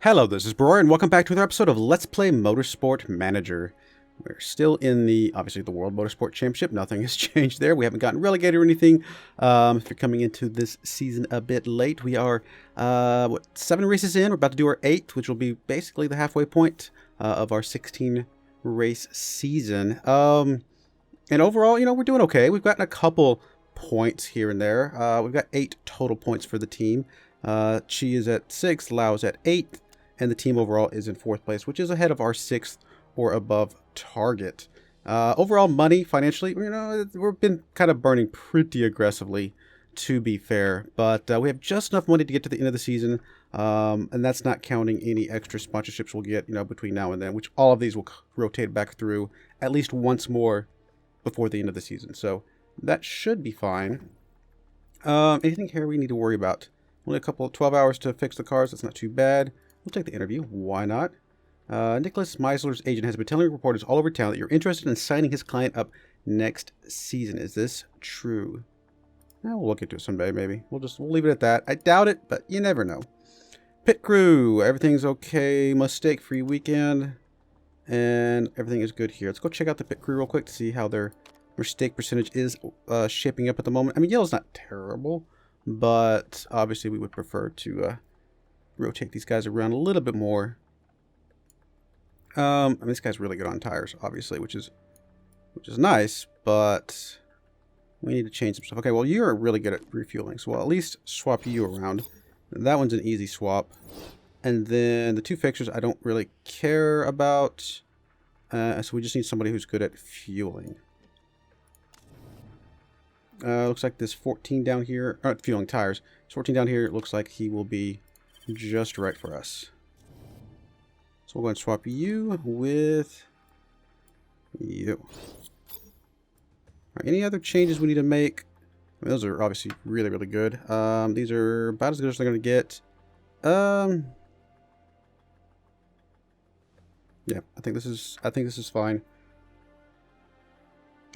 Hello, this is Broyar, and welcome back to another episode of Let's Play Motorsport Manager. We're still in obviously, the World Motorsport Championship. Nothing has changed there. We haven't gotten relegated or anything. If you're coming into this season a bit late, we are, 7 races in. We're about to do our 8th, which will be basically the halfway point of our 16-race season. And overall, we're doing okay. We've gotten a couple points here and there. We've got 8 total points for the team. Chi is at 6, Lau is at 8. And the team overall is in 4th place, which is ahead of our 6th or above target. Overall money, financially, we've been kind of burning pretty aggressively, to be fair. But we have just enough money to get to the end of the season. And that's not counting any extra sponsorships we'll get, between now and then, which all of these will rotate back through at least once more before the end of the season. So that should be fine. Anything here we need to worry about? Only a couple of 12 hours to fix the cars. That's not too bad. We'll take the interview. Why not? Nicholas Meisler's agent has been telling reporters all over town that you're interested in signing his client up next season. Is this true? We'll look into it someday, maybe. We'll leave it at that. I doubt it, but you never know. Pit crew. Everything's okay. Mistake-free weekend. And everything is good here. Let's go check out the pit crew real quick to see how their mistake percentage is shaping up at the moment. I mean, yellow's not terrible, but obviously we would prefer to rotate these guys around a little bit more. I mean, this guy's really good on tires, obviously, which is nice, but we need to change some stuff. Okay, well, you're really good at refueling, so we'll at least swap you around. That one's an easy swap. And then the 2 fixtures I don't really care about, so we just need somebody who's good at fueling. Looks like this 14 down here, fueling tires. This 14 down here, it looks like he will be just right for us. So we'll go ahead and swap you with you. Right, any other changes we need to make? I mean, those are obviously really, really good. These are about as good as they're going to get. Yeah, I think this is fine.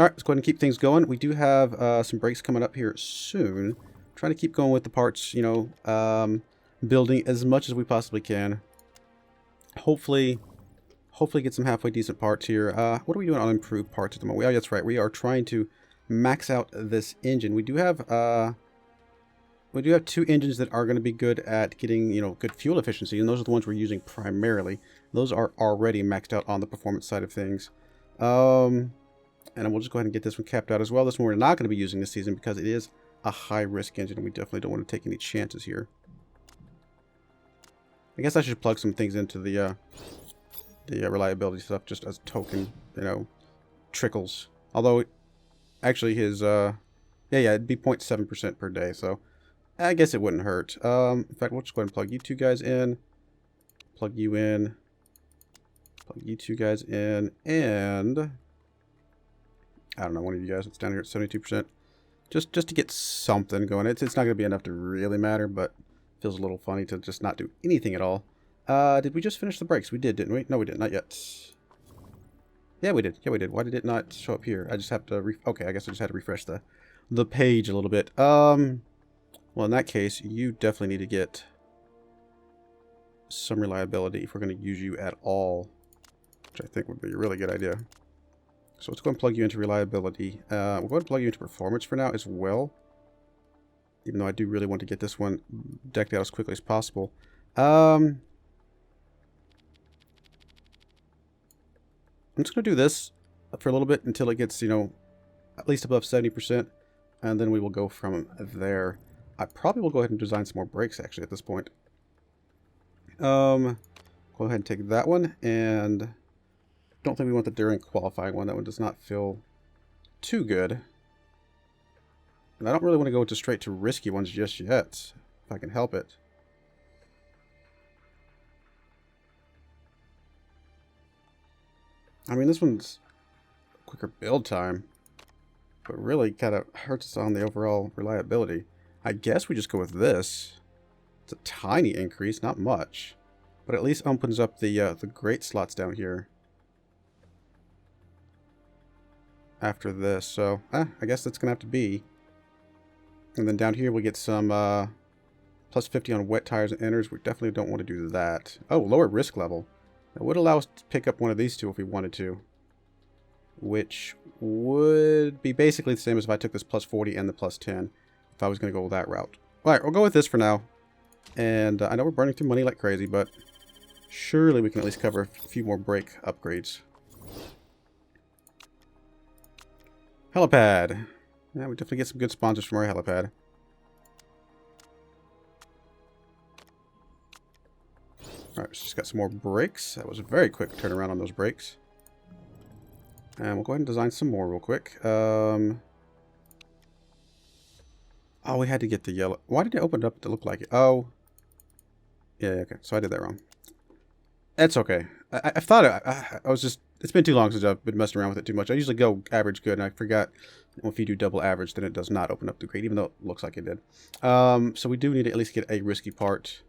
All right, let's go ahead and keep things going. We do have some breaks coming up here soon. Trying to keep going with the parts, building as much as we possibly can. Hopefully get some halfway decent parts here. What are we doing on improved parts at the moment? Oh, yeah, that's right. We are trying to max out this engine. We do have 2 engines that are going to be good at getting, good fuel efficiency, and those are the ones we're using primarily. Those are already maxed out on the performance side of things. And we'll just go ahead and get this one capped out as well. This one we're not going to be using this season because it is a high-risk engine, and we definitely don't want to take any chances here. I guess I should plug some things into the reliability stuff just as token, trickles. Although, actually, his, yeah, it'd be 0.7% per day, so I guess it wouldn't hurt. In fact, we'll just go ahead and plug you 2 guys in, plug you in, plug you 2 guys in, and I don't know, one of you guys that's down here at 72%. Just to get something going. It's not going to be enough to really matter, but it feels a little funny to just not do anything at all. Did we just finish the brakes? We did, didn't we? No, we didn't. Not yet. Yeah, we did. Yeah, we did. Why did it not show up here? I just have to... Okay, I guess I just had to refresh the page a little bit. Well, in that case, you definitely need to get some reliability if we're going to use you at all, which I think would be a really good idea. So let's go and plug you into reliability. We'll go ahead and plug you into performance for now as well. Even though I do really want to get this one decked out as quickly as possible. I'm just going to do this for a little bit until it gets, at least above 70%. And then we will go from there. I probably will go ahead and design some more brakes, actually, at this point. Go ahead and take that one. And don't think we want the during qualifying one. That one does not feel too good. And I don't really want to go into straight to risky ones just yet, if I can help it. I mean, this one's quicker build time, but really kind of hurts us on the overall reliability. I guess we just go with this. It's a tiny increase, not much, but at least opens up the grate slots down here after this. So, I guess that's gonna have to be. And then down here we get some Plus 50 on wet tires and inners. We definitely don't want to do that. Oh, lower risk level. That would allow us to pick up one of these two if we wanted to. Which would be basically the same as if I took this plus 40 and the plus 10. If I was going to go that route. Alright, we'll go with this for now. And I know we're burning through money like crazy, but surely we can at least cover a few more brake upgrades. Helipad. Yeah, we definitely get some good sponsors from our helipad. Alright, just got some more brakes. That was a very quick turnaround on those brakes. And we'll go ahead and design some more real quick. Oh, we had to get the yellow. Why did it open up to look like it? Oh. Yeah, okay. So I did that wrong. That's okay. I thought I was just... It's been too long since I've been messing around with it too much. I usually go average good, and I forgot if you do double average, then it does not open up the grade, even though it looks like it did. So we do need to at least get a risky part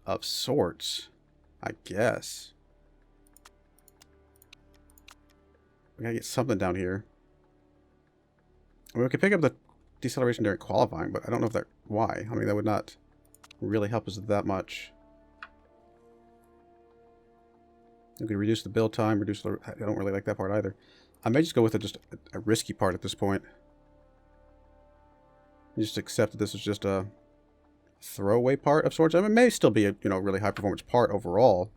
of sorts, I guess. We gotta get something down here. I mean, we could pick up the deceleration during qualifying, but I don't know if that... Why? I mean, that would not really help us that much. We could reduce the build time, reduce the... I don't really like that part either. I may just go with just a risky part at this point. Just accept that this is just a throwaway part of sorts. I mean, it may still be a, you know, really high performance part overall.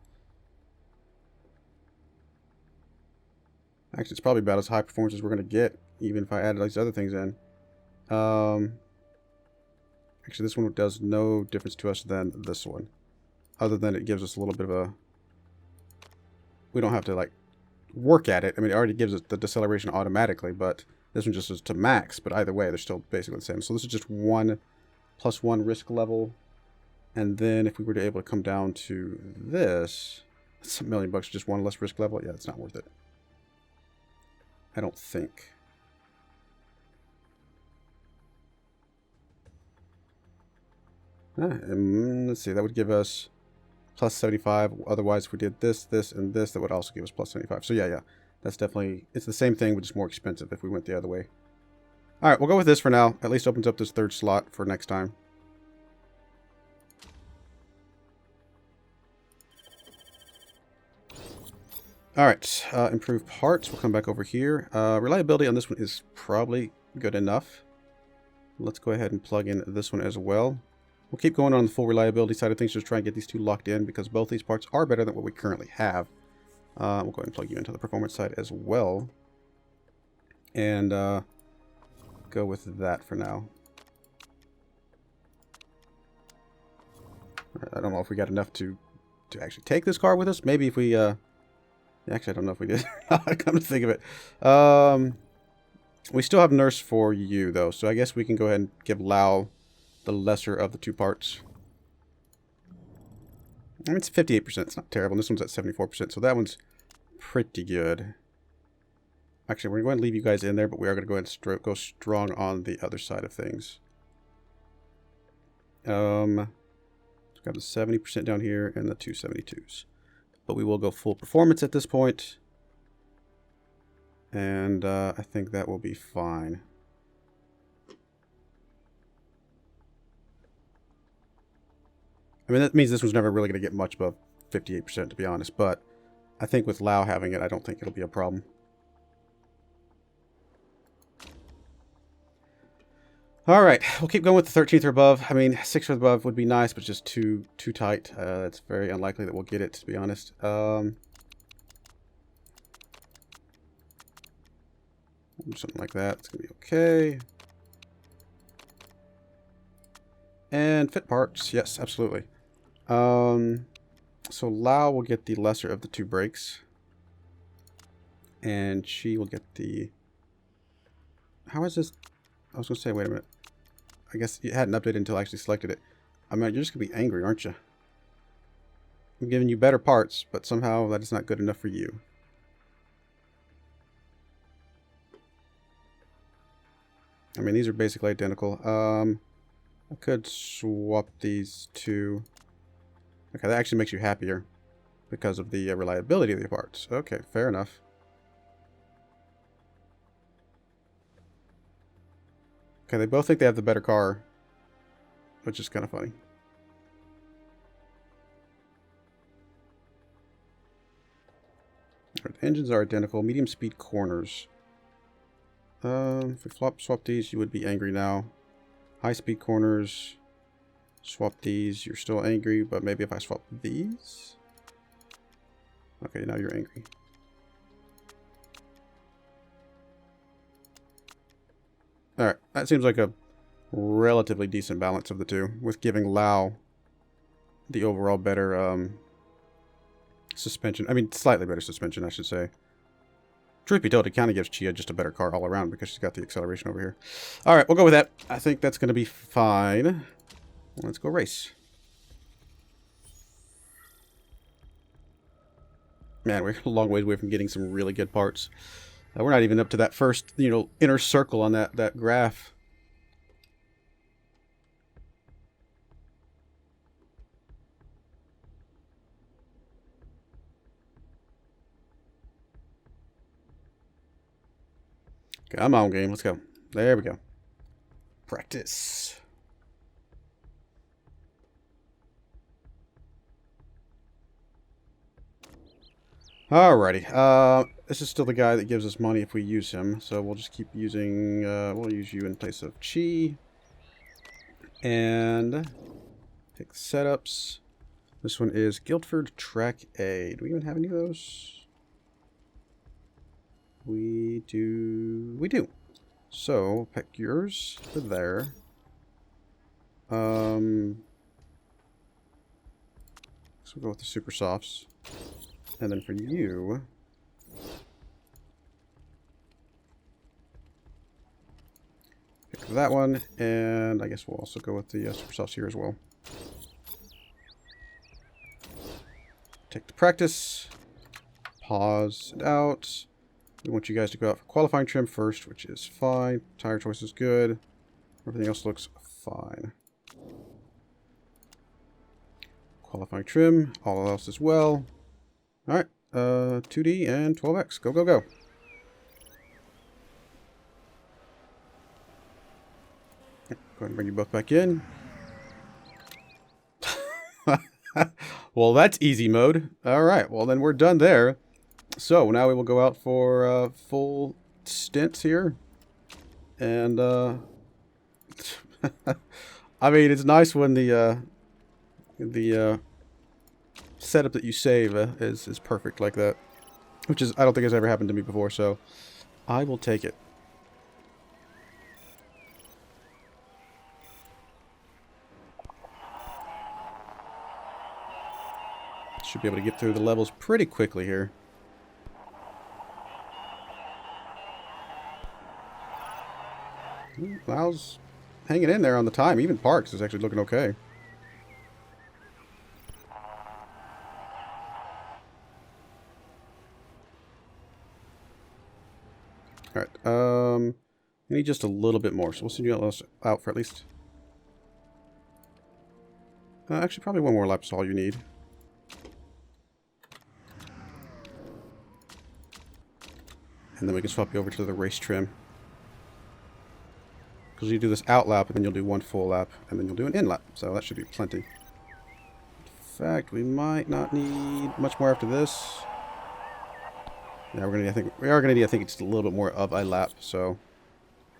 Actually, it's probably about as high performance as we're going to get, even if I added these other things in. Actually, this one does no difference to us than this one. Other than it gives us a little bit of a... We don't have to, like, work at it. I mean, it already gives us the deceleration automatically, but this one just is to max. But either way, they're still basically the same. So this is just 1 + 1 risk level. And then if we were to able to come down to this, that's $1 million bucks, just 1 less risk level. Yeah, it's not worth it. I don't think. Let's see, that would give us plus 75. Otherwise, if we did this, this, and this, that would also give us plus 75. So yeah, that's definitely, it's the same thing, but just more expensive if we went the other way. All right, we'll go with this for now. At least opens up this third slot for next time. All right, improved parts. We'll come back over here. Reliability on this one is probably good enough. Let's go ahead and plug in this one as well. We'll keep going on the full reliability side of things, just try and get these two locked in because both these parts are better than what we currently have. We'll go ahead and plug you into the performance side as well. And go with that for now. I don't know if we got enough to actually take this car with us. Maybe if we... Actually, I don't know if we did. Come to think of it. We still have nurse for you, though. So I guess we can go ahead and give Lau the lesser of the two parts. I mean, it's 58%. It's not terrible. And this one's at 74%. So that one's pretty good. Actually, we're going to leave you guys in there, but we are going to go ahead and go strong on the other side of things. We've got the 70% down here and the 272s. But we will go full performance at this point. And I think that will be fine. I mean, that means this one's never really going to get much above 58%, to be honest. But I think with Lau having it, I don't think it'll be a problem. All right, we'll keep going with the 13th or above. I mean, 6th or above would be nice, but just too tight. It's very unlikely that we'll get it, to be honest. Something like that. It's going to be okay. And fit parts. Yes, absolutely. So Lau will get the lesser of the two brakes. And she will get the... How is this? I was going to say, wait a minute. I guess it hadn't updated until I actually selected it. I mean, you're just going to be angry, aren't you? I'm giving you better parts, but somehow that is not good enough for you. I mean, these are basically identical. I could swap these two. Okay, that actually makes you happier because of the reliability of the parts. Okay, fair enough. Okay, they both think they have the better car, which is kind of funny. engines are identical. Medium speed corners. If we swap these, you would be angry now. High speed corners. Swap these. You're still angry, but maybe if I swap these. Okay, now you're angry. Alright, that seems like a relatively decent balance of the two, with giving Lau the overall better suspension. I mean, slightly better suspension, I should say. Truth be told, it kind of gives Chia just a better car all around because she's got the acceleration over here. Alright, we'll go with that. I think that's going to be fine. Let's go race. Man, we're a long ways away from getting some really good parts. We're not even up to that first, inner circle on that graph. Come on, game. Let's go. There we go. Practice. Alrighty. This is still the guy that gives us money if we use him. So we'll just keep using... we'll use you in place of Chi. And... pick setups. This one is Guildford Track A. Do we even have any of those? We do. We do. So, pick yours for there. So we'll go with the super softs. And then for you, pick that one. And I guess we'll also go with the super softs here as well. Take the practice. Pause it out. We want you guys to go out for qualifying trim first, which is fine. Tire choice is good. Everything else looks fine. Qualifying trim, all else as well. Alright, 2D and 12X. Go, go, go. Go ahead and bring you both back in. Well, that's easy mode. Alright, well then we're done there. So, now we will go out for full stints here. And, I mean, it's nice when the setup that you save is perfect like that. Which is, I don't think has ever happened to me before, so I will take it. Should be able to get through the levels pretty quickly here. Lau's hanging in there on the time. Even Parks is actually looking okay. Alright, I need just a little bit more, so we'll send you out for at least... actually, probably one more lap is all you need. And then we can swap you over to the race trim. Because you do this out lap, and then you'll do one full lap, and then you'll do an in lap. So that should be plenty. In fact, we might not need much more after this. Yeah, we are gonna need, I think, just a little bit more of a lap. So,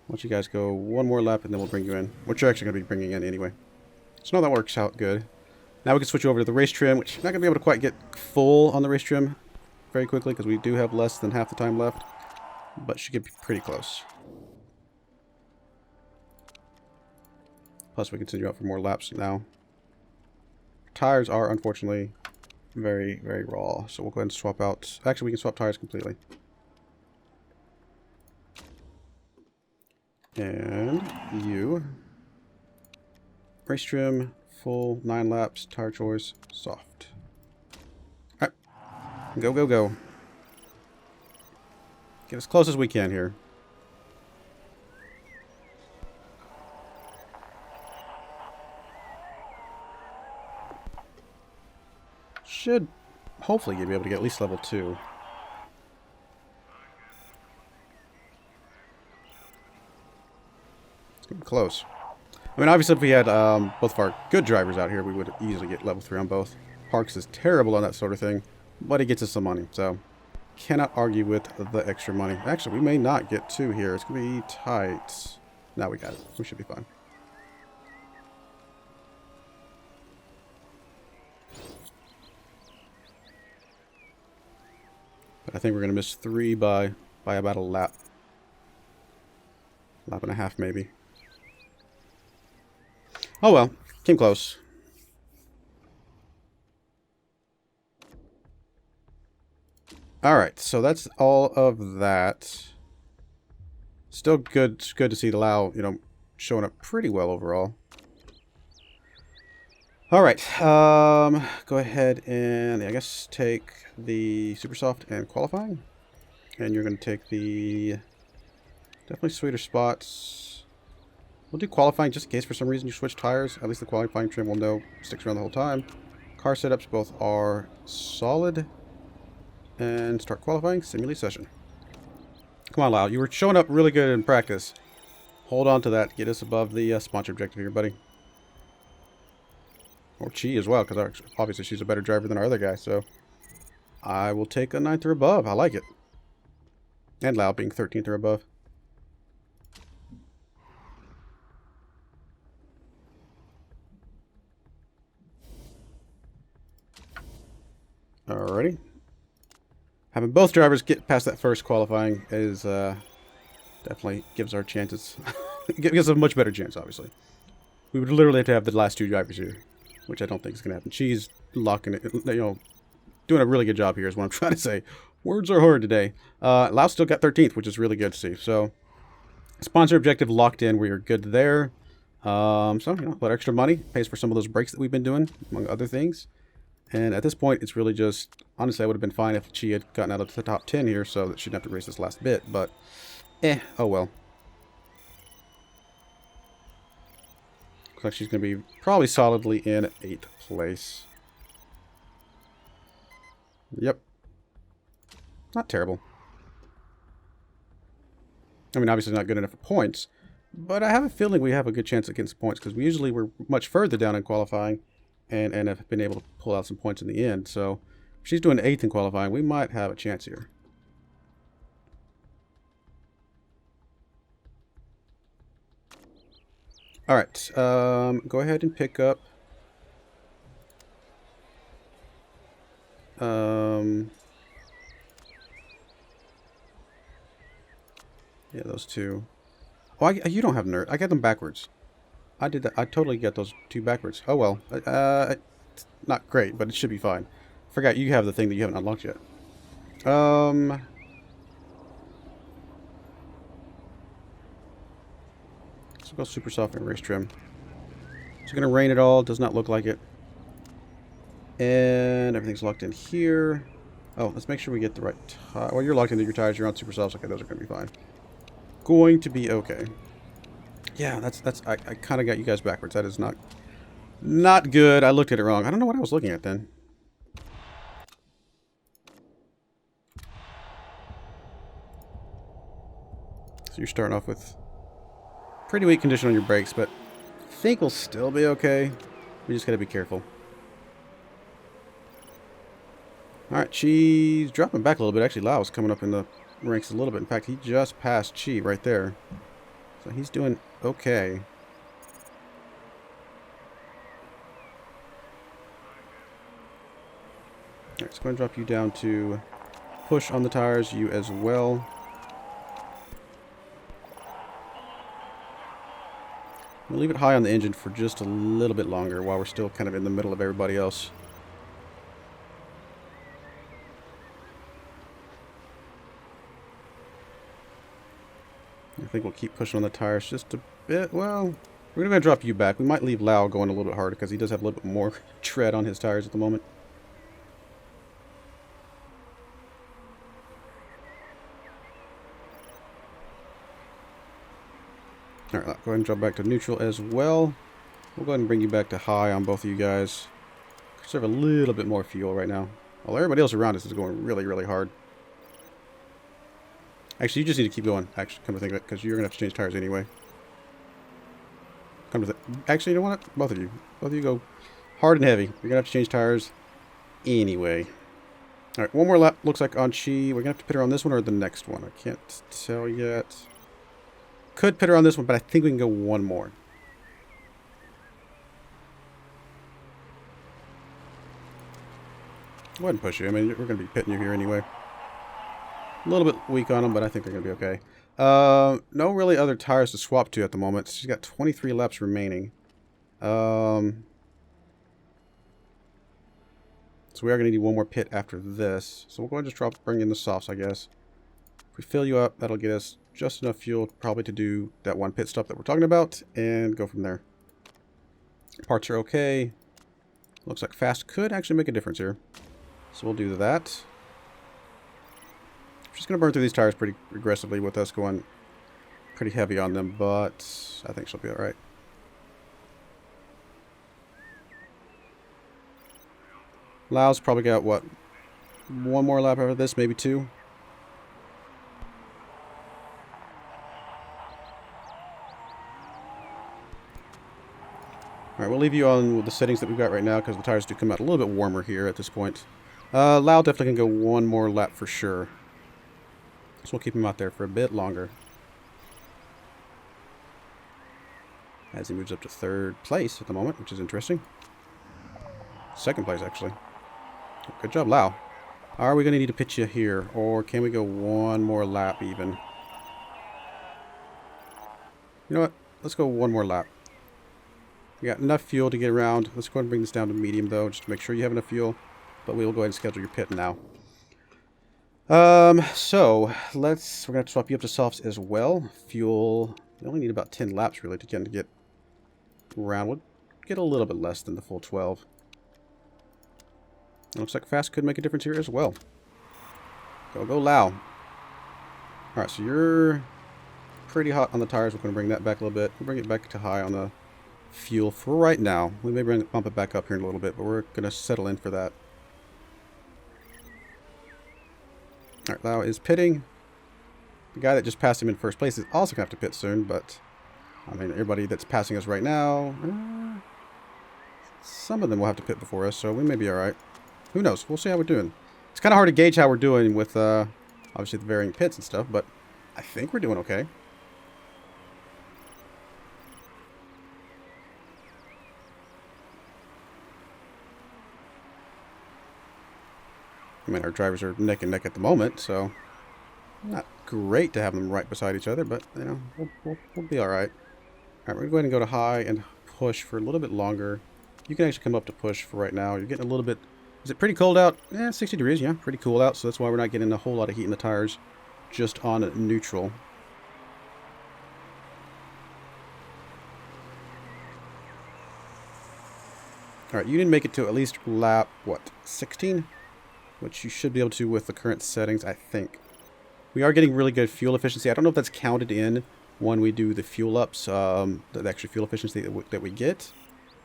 why don't you guys go one more lap, and then we'll bring you in. Which you're actually gonna be bringing in anyway. So now that works out good. Now we can switch over to the race trim, which I'm not gonna be able to quite get full on the race trim very quickly because we do have less than half the time left, but should get pretty close. Plus, we can send you out for more laps now. Tires are, unfortunately, very, very raw. So we'll go ahead and swap out. Actually, we can swap tires completely. And you. Race trim, full, 9 laps, tire choice, soft. Alright. Go, go, go. Get as close as we can here. Should hopefully be able to get at least level 2. It's getting close. I mean, obviously, if we had both of our good drivers out here, we would easily get level 3 on both. Parks is terrible on that sort of thing, but he gets us some money, so Cannot argue with the extra money. Actually, we may not get 2 here. It's going to be tight. Now we got it. We should be fine. But I think we're going to miss 3 by about a lap. Lap and a half, maybe. Oh well. Came close. Alright, so that's all of that. Still good to see the Lau, you know, showing up pretty well overall. Alright, go ahead and, I guess, take the Super Soft and Qualifying. And you're going to take the definitely sweeter spots. We'll do Qualifying just in case for some reason you switch tires. At least the Qualifying trim will know, sticks around the whole time. Car setups both are solid. And start Qualifying, Simulate Session. Come on, Lau. You were showing up really good in practice. Hold on to that. Get us above the sponsor objective here, buddy. Or Chi as well, because obviously she's a better driver than our other guy, so I will take a 9th or above. I like it. And Lau being 13th or above. Alrighty. Having both drivers get past that first qualifying is definitely gives our chances. It gives a much better chance, obviously. We would literally have to have the last 2 drivers here, which I don't think is going to happen. She's locking it, you know, doing a really good job here is what I'm trying to say. Words are hard today. Lau still got 13th, which is really good to see. So, sponsor objective locked in. We are good there. So, you know, a little extra money pays for some of those breaks that we've been doing, among other things. And at this point, it's really just, honestly, I would have been fine if she had gotten out of the top 10 here so that she didn't have to race this last bit, but, oh well. Looks like she's going to be probably solidly in 8th place. Yep. Not terrible. I mean, obviously not good enough for points, but I have a feeling we have a good chance against points because we usually were much further down in qualifying. And have been able to pull out some points in the end. So, if she's doing 8th in qualifying, we might have a chance here. Alright, go ahead and pick up... yeah, those 2. Oh, you don't have nerd. I got them backwards. I did that. I totally get those 2 backwards. Oh well. It's not great, but it should be fine. Forgot you have the thing that you haven't unlocked yet. So go super soft and race trim. It's going to rain it all. Does not look like it. And everything's locked in here. Oh, let's make sure we get the right tire. Well, you're locked into your tires. You're on super softs. Okay, those are going to be fine. Going to be okay. Yeah, I kind of got you guys backwards. That is not good. I looked at it wrong. I don't know what I was looking at then. So you're starting off with pretty weak condition on your brakes, but I think we'll still be okay. We just got to be careful. Alright, she's dropping back a little bit. Actually, Lau's coming up in the ranks a little bit. In fact, he just passed Chi right there. So he's doing okay. Alright, so I'm going to drop you down to push on the tires, you as well. We'll leave it high on the engine for just a little bit longer while we're still kind of in the middle of everybody else. I think we'll keep pushing on the tires just a bit. Well, we're going to drop you back. We might leave Lau going a little bit harder because he does have a little bit more tread on his tires at the moment. Alright, go ahead and drop back to neutral as well. We'll go ahead and bring you back to high on both of you guys. Conserve a little bit more fuel right now. While everybody else around us is going really, really hard. Actually, you just need to keep going, actually, come to think of it, because you're going to have to change tires anyway. Actually, you know what? Both of you go hard and heavy. You're going to have to change tires anyway. All right, one more lap. Looks like on Chi. We're going to have to pit her on this one or the next one. I can't tell yet. Could pit her on this one, but I think we can go one more. Go ahead and push you. I mean, we're going to be pitting you here anyway. A little bit weak on them, but I think they're going to be okay. No really other tires to swap to at the moment. She's got 23 laps remaining. So we are going to need one more pit after this. So we'll go ahead and just bring in the softs, I guess. If we fill you up, that'll get us just enough fuel probably to do that one pit stop that we're talking about and go from there. Parts are okay. Looks like fast could actually make a difference here. So we'll do that. She's going to burn through these tires pretty aggressively with us going pretty heavy on them, but I think she'll be alright. Lau's probably got, what, one more lap after this, maybe two. Alright, we'll leave you on with the settings that we've got right now because the tires do come out a little bit warmer here at this point. Lau definitely can go one more lap for sure. So we'll keep him out there for a bit longer. As he moves up to third place at the moment, which is interesting. Second place, actually. Good job, Lau. Are we going to need to pitch you here? Or can we go one more lap even? You know what? Let's go one more lap. We got enough fuel to get around. Let's go ahead and bring this down to medium, though, just to make sure you have enough fuel. But we will go ahead and schedule your pit now. So we're going to have to swap you up to softs as well. Fuel, you only need about 10 laps, really, to get around. We'll get a little bit less than the full 12. It looks like fast could make a difference here as well. Go, Lau. Alright, so you're pretty hot on the tires. We're going to bring that back a little bit. We'll bring it back to high on the fuel for right now. We may bump it back up here in a little bit, but we're going to settle in for that. Alright, Lau is pitting. The guy that just passed him in first place is also going to have to pit soon, but I mean, everybody that's passing us right now, some of them will have to pit before us, so we may be alright. Who knows? We'll see how we're doing. It's kind of hard to gauge how we're doing with, obviously, the varying pits and stuff, but I think we're doing okay. I mean, our drivers are neck and neck at the moment, so not great to have them right beside each other, but, you know, we'll be alright. Alright, we're going to go ahead and go to high and push for a little bit longer. You can actually come up to push for right now. You're getting a little bit... Is it pretty cold out? Yeah, 60 degrees, yeah, pretty cool out, so that's why we're not getting a whole lot of heat in the tires, just on neutral. Alright, you didn't make it to at least lap, what, 16? Which you should be able to with the current settings, I think. We are getting really good fuel efficiency. I don't know if that's counted in when we do the fuel ups, the extra fuel efficiency that we get.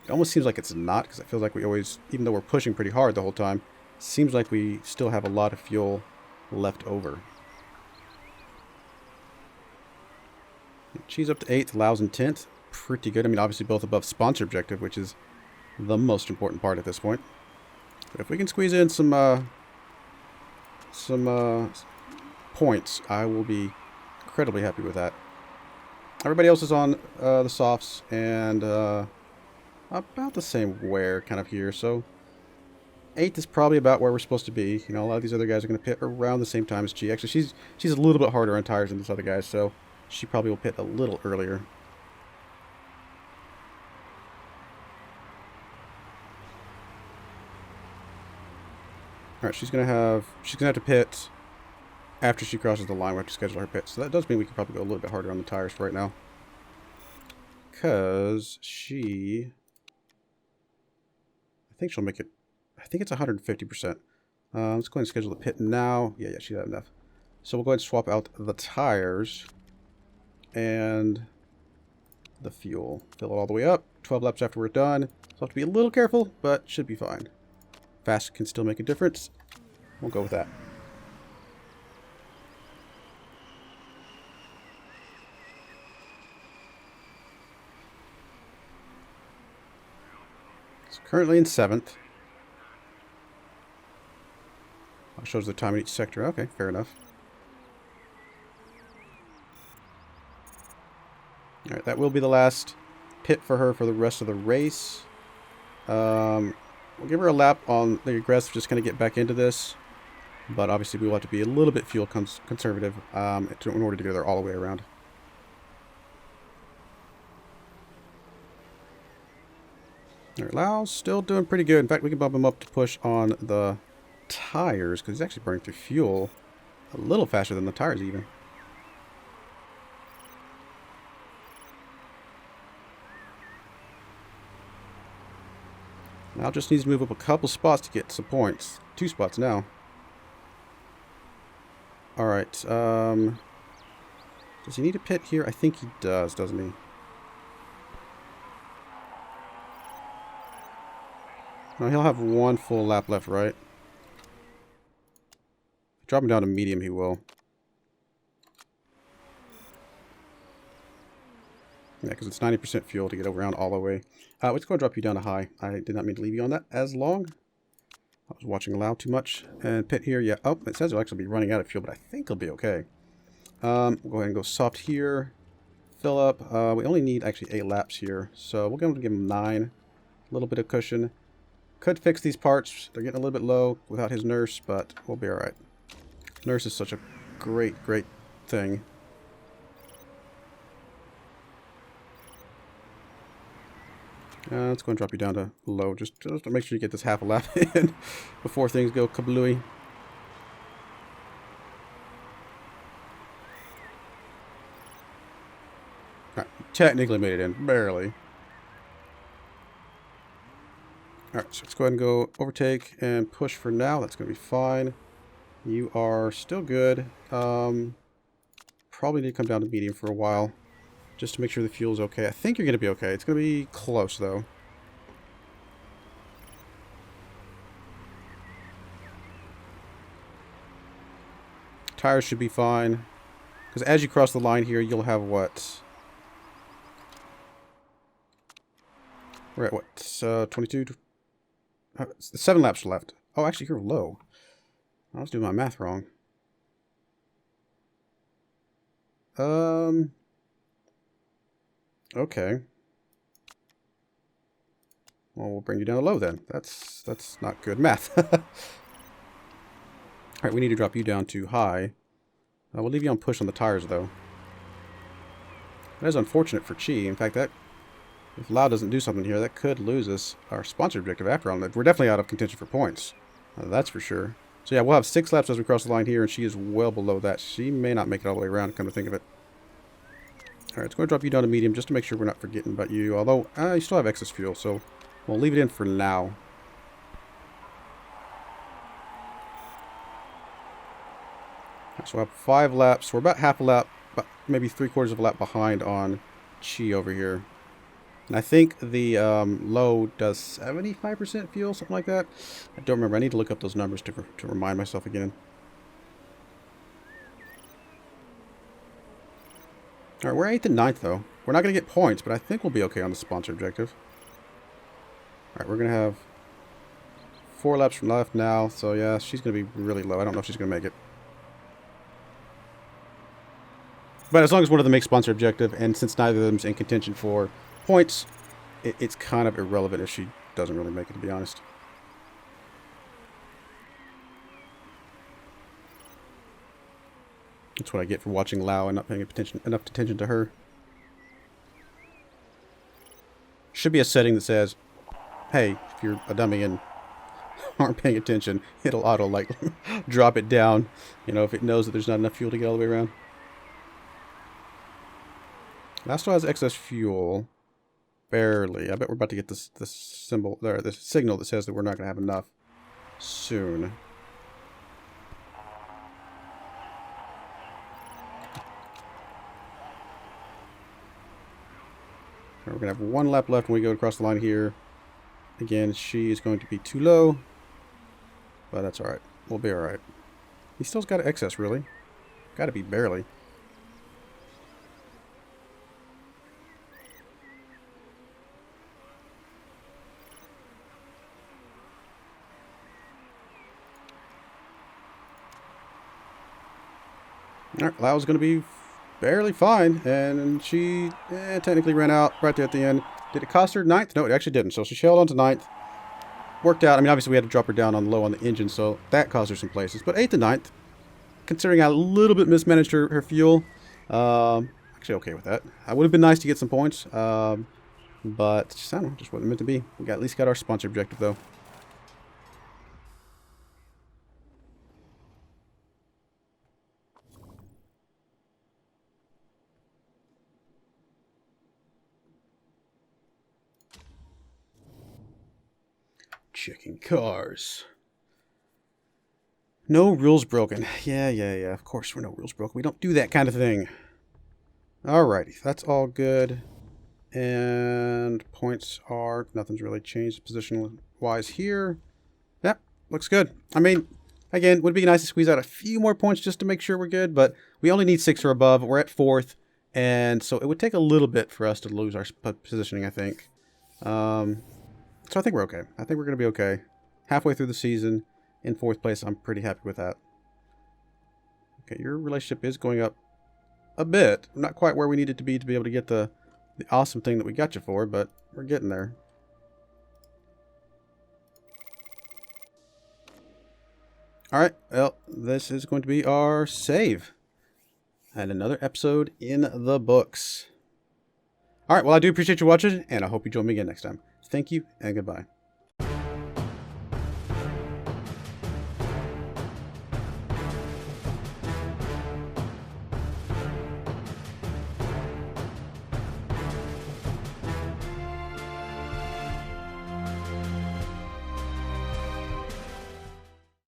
It almost seems like it's not, because I feel like we always, even though we're pushing pretty hard the whole time, seems like we still have a lot of fuel left over. Cheese up to 8th, Lau's in 10th. Pretty good. I mean, obviously both above sponsor objective, which is the most important part at this point. But if we can squeeze in some points, I will be incredibly happy with that. Everybody else is on the softs and about the same wear kind of here, so 8th is probably about where we're supposed to be. You know, a lot of these other guys are going to pit around the same time as G. Actually, she's a little bit harder on tires than these other guys, so she probably will pit a little earlier. Alright, she's gonna have to pit after she crosses the line. We have to schedule her pit. So that does mean we can probably go a little bit harder on the tires for right now. Because I think she'll make it, I think it's 150%. Let's go ahead and schedule the pit now. Yeah, she's had enough. So we'll go ahead and swap out the tires and the fuel. Fill it all the way up. 12 laps after we're done. So we'll have to be a little careful, but should be fine. Fast can still make a difference. We'll go with that. It's currently in 7th. Shows the time in each sector. Okay, fair enough. Alright, that will be the last pit for her for the rest of the race. We'll give her a lap on the aggressive, just kind of get back into this. But obviously we will have to be a little bit fuel conservative in order to go there all the way around. Alright, Lau's still doing pretty good. In fact, we can bump him up to push on the tires, because he's actually burning through fuel a little faster than the tires even. Now just needs to move up a couple spots to get some points. 2 spots now. Alright, does he need a pit here? I think he does, doesn't he? No, he'll have 1 full lap left, right? Drop him down to medium, he will. Yeah, because it's 90% fuel to get around all the way. Let's go and drop you down to high. I did not mean to leave you on that as long. I was watching Lau too much. And pit here, yeah. Oh, it says it'll actually be running out of fuel, but I think it'll be okay. We'll go ahead and go soft here. Fill up. We only need actually 8 laps here. So we'll give him 9. A little bit of cushion. Could fix these parts. They're getting a little bit low without his nurse, but we'll be alright. Nurse is such a great thing. Let's go and drop you down to low, just to make sure you get this half a lap in before things go kablooey. Technically made it in, barely. Alright, so let's go ahead and go overtake and push for now. That's going to be fine. You are still good. Probably need to come down to medium for a while, just to make sure the fuel's okay. I think you're going to be okay. It's going to be close, though. Tires should be fine. Because as you cross the line here, you'll have what? We're at what? 22? 7 laps left. Oh, actually, you're low. I was doing my math wrong. Okay. Well, we'll bring you down to low then. That's not good math. Alright, we need to drop you down to high. We'll leave you on push on the tires, though. That is unfortunate for Chi. In fact, that if Lau doesn't do something here, that could lose us our sponsor objective after all. We're definitely out of contention for points. That's for sure. So yeah, we'll have 6 laps as we cross the line here, and she is well below that. She may not make it all the way around, come to think of it. Alright, let's go and drop you down to medium, just to make sure we're not forgetting about you. Although, you still have excess fuel, so we'll leave it in for now. So we'll have 5 laps. We're about half a lap, maybe 3/4 of a lap behind on Chi over here. And I think the low does 75% fuel, something like that. I don't remember. I need to look up those numbers to remind myself again. Alright, we're 8th and 9th, though. We're not going to get points, but I think we'll be okay on the sponsor objective. Alright, we're going to have 4 laps from left now. So, yeah, she's going to be really low. I don't know if she's going to make it. But as long as one of them makes sponsor objective, and since neither of them's in contention for points, it's kind of irrelevant if she doesn't really make it, to be honest. That's what I get for watching Lau and not paying enough attention to her. Should be a setting that says, hey, if you're a dummy and aren't paying attention, it'll auto like drop it down, you know, if it knows that there's not enough fuel to get all the way around. That still has excess fuel. Barely. I bet we're about to get this symbol there, this signal that says that we're not going to have enough soon. We're going to have 1 lap left when we go across the line here. Again, she is going to be too low, but that's alright. We'll be alright. He still's got excess, really. Got to be barely. Alright, Lau's going to be barely fine, and she technically ran out right there at the end. Did it cost her 9th? No, it actually didn't. So she held on to 9th. Worked out. I mean, obviously we had to drop her down on low on the engine, so that caused her some places. But 8th and 9th, considering I a little bit mismanaged her fuel, actually okay with that. I would have been nice to get some points, but just, I don't know, just wasn't meant to be. We at least got our sponsor objective, though. Checking cars. No rules broken. Yeah. Of course we're no rules broken. We don't do that kind of thing. Alrighty, that's all good. And points are... nothing's really changed position-wise here. Yep, looks good. I mean, again, would be nice to squeeze out a few more points just to make sure we're good, but we only need 6 or above. We're at 4th, and so it would take a little bit for us to lose our positioning, I think. So I think we're okay. I think we're going to be okay. Halfway through the season, in 4th place, I'm pretty happy with that. Okay, your relationship is going up a bit. Not quite where we need it to be able to get the awesome thing that we got you for, but we're getting there. Alright, well, this is going to be our save. And another episode in the books. Alright, well, I do appreciate you watching, and I hope you join me again next time. Thank you, and goodbye.